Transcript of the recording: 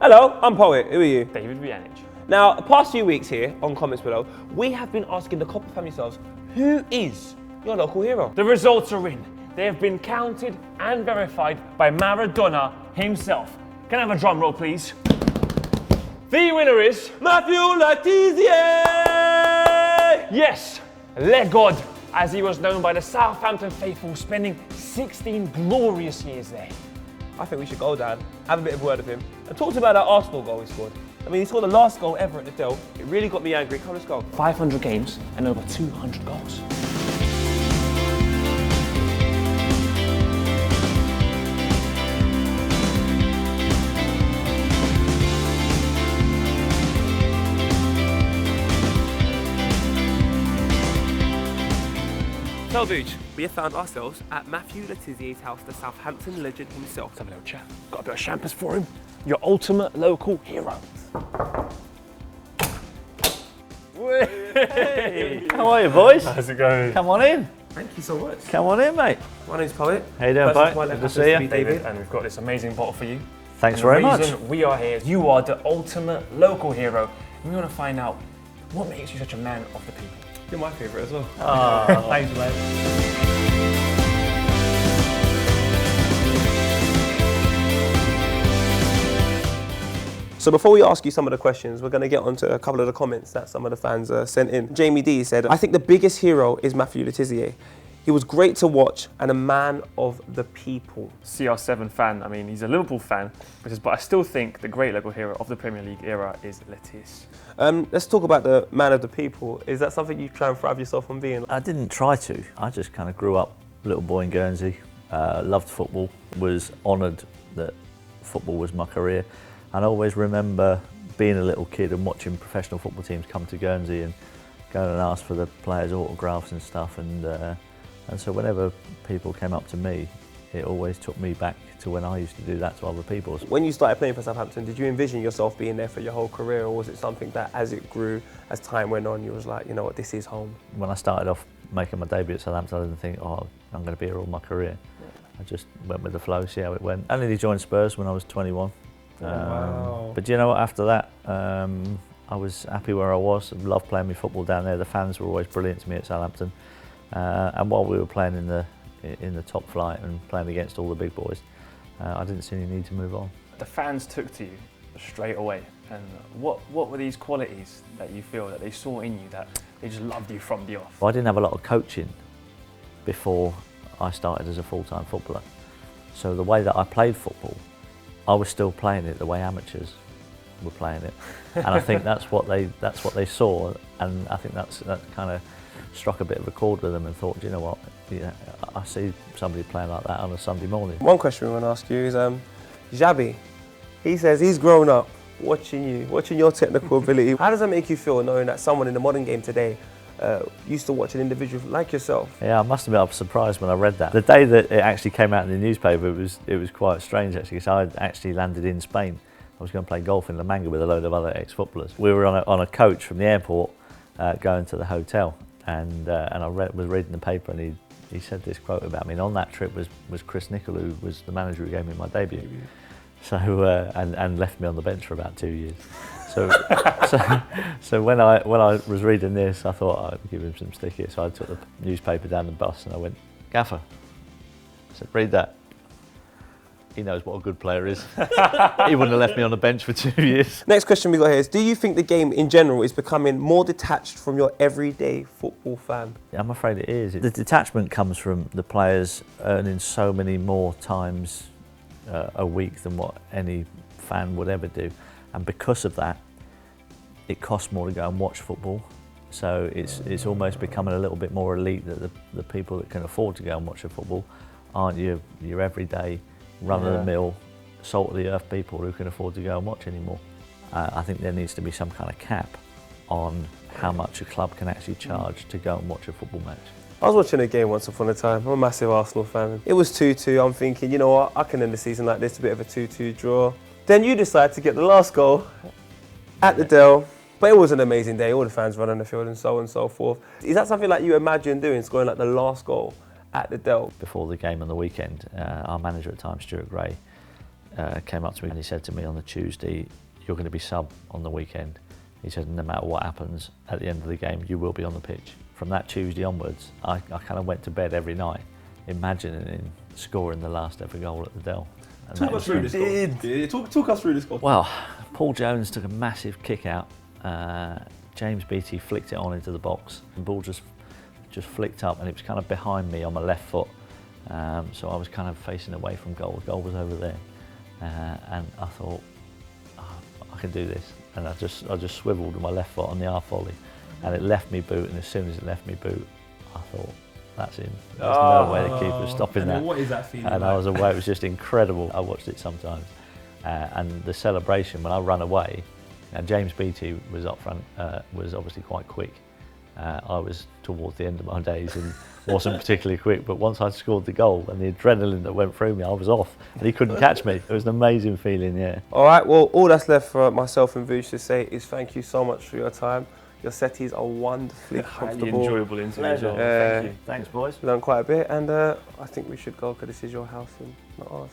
Hello, I'm Poet. Who are you? David Rianich. Now, the past few weeks here on Comments Below, we have been asking the Copper family yourselves, who is your local hero? The results are in. They have been counted and verified by Maradona himself. Can I have a drum roll, please? The winner is Tissier! Yes, Le God, as he was known by the Southampton faithful, spending 16 glorious years there. I think we should go down, have a bit of a word with him, and talk about that Arsenal goal he scored. I mean, he scored the last goal ever at the Dell. It really got me angry. Come, let's go. 500 games and over 200 goals. So, Booch, we have found ourselves at Matthew Le Tissier's house, the Southampton legend himself. Let's have a little chat. Got a bit of champers for him. Your ultimate local hero. Hey, how are you, boys? How's it going? Come on in. Thank you so much. Come on in, mate. My name's Poet. How you doing, Poet? Good to see you. David. And we've got this amazing bottle for you. Thanks and very the much. reason we are here, you are the ultimate local hero. And we want to find out what makes you such a man of the people. You're my favourite as well. Oh, thanks, mate. So before we ask you some of the questions, we're going to get onto a couple of the comments that some of the fans sent in. Jamie D said, I think the biggest hero is Matthew Le Tissier. He was great to watch and a man of the people. CR7 fan, I mean, he's a Liverpool fan, but I still think the great local hero of the Premier League era is Le Tissier. Let's talk about the man of the people. Is that something you try and thrive yourself on being? I didn't try to. I just kind of grew up, little boy in Guernsey, loved football, was honoured that football was my career. And I always remember being a little kid and watching professional football teams come to Guernsey and going and ask for the players' autographs and stuff. And so whenever people came up to me, it always took me back to when I used to do that to other people. When you started playing for Southampton, did you envision yourself being there for your whole career, or was it something that as it grew, as time went on, you was like, you know what, this is home? When I started off making my debut at Southampton, I didn't think, oh, I'm going to be here all my career. I just went with the flow, see how it went. I nearly joined Spurs when I was 21. Wow. But you know what, after that, I was happy where I was. I loved playing my football down there. The fans were always brilliant to me at Southampton. And while we were playing in the top flight and playing against all the big boys, I didn't see any need to move on. The fans took to you straight away. And what were these qualities that you feel that they saw in you that they just loved you from the off? Well, I didn't have a lot of coaching before I started as a full-time footballer. So the way that I played football, I was still playing it the way amateurs were playing it, and I think that's what they saw, and I think that kind of struck a bit of a chord with them, and thought, you know what, yeah, I see somebody playing like that on a Sunday morning. One question we want to ask you is, Xabi, he says he's grown up watching your technical ability. How does that make you feel, knowing that someone in the modern game today used to watch an individual like yourself? Yeah, I must admit I was surprised when I read that. The day that it actually came out in the newspaper, it was quite strange actually, because I had actually landed in Spain. I was going to play golf in La Manga with a load of other ex-footballers. We were on a coach from the airport going to the hotel, and I was reading the paper, and he said this quote about me. And on that trip was Chris Nicholl, who was the manager who gave me my debut. So and left me on the bench for about 2 years. So when I was reading this, I thought I'd give him some sticky. So I took the newspaper down the bus and I went, Gaffer, I said, read that. He knows what a good player is. He wouldn't have left me on the bench for 2 years. Next question we got here is, do you think the game in general is becoming more detached from your everyday football fan? I'm afraid it is. The detachment comes from the players earning so many more times a week than what any fan would ever do. And because of that, it costs more to go and watch football. So it's almost becoming a little bit more elite that the people that can afford to go and watch a football aren't your everyday run-of-the-mill, salt-of-the-earth people who can afford to go and watch anymore. I think there needs to be some kind of cap on how much a club can actually charge to go and watch a football match. I was watching a game once upon a time. I'm a massive Arsenal fan. It was 2-2. I'm thinking, you know what, I can end the season like this, a bit of a 2-2 draw. Then you decide to get the last goal at the Dell. But it was an amazing day. All the fans running the field and so on and so forth. Is that something like you imagine doing, scoring like the last goal at the Dell? Before the game on the weekend, our manager at the time, Stuart Gray, came up to me and he said to me on the Tuesday, "You're going to be sub on the weekend." He said, "No matter what happens at the end of the game, you will be on the pitch." From that Tuesday onwards, I kind of went to bed every night imagining scoring the last ever goal at the Dell. And Talk us through this goal. Yeah, talk us through this goal. Well, Paul Jones took a massive kick out. James Beattie flicked it on into the box. The ball just flicked up, and it was kind of behind me on my left foot. So I was kind of facing away from goal. The goal was over there, and I thought, oh, I can do this. And I just swiveled with my left foot on the half volley, and it left me boot. And as soon as it left me boot, I thought, that's in. There's no way the keeper's stopping that. What is that feeling? And like? I was away. It was just incredible. I watched it sometimes, and the celebration when I ran away. And James Beattie was up front, was obviously quite quick. I was towards the end of my days and wasn't particularly quick, but once I'd scored the goal and the adrenaline that went through me, I was off and he couldn't catch me. It was an amazing feeling, yeah. All right, well, all that's left for myself and Vuj to say is thank you so much for your time. Your setties are wonderfully Highly comfortable. enjoyable interview as well. Pleasure. Thank you. Thanks, boys. We've done quite a bit, and I think we should go because this is your house and not ours.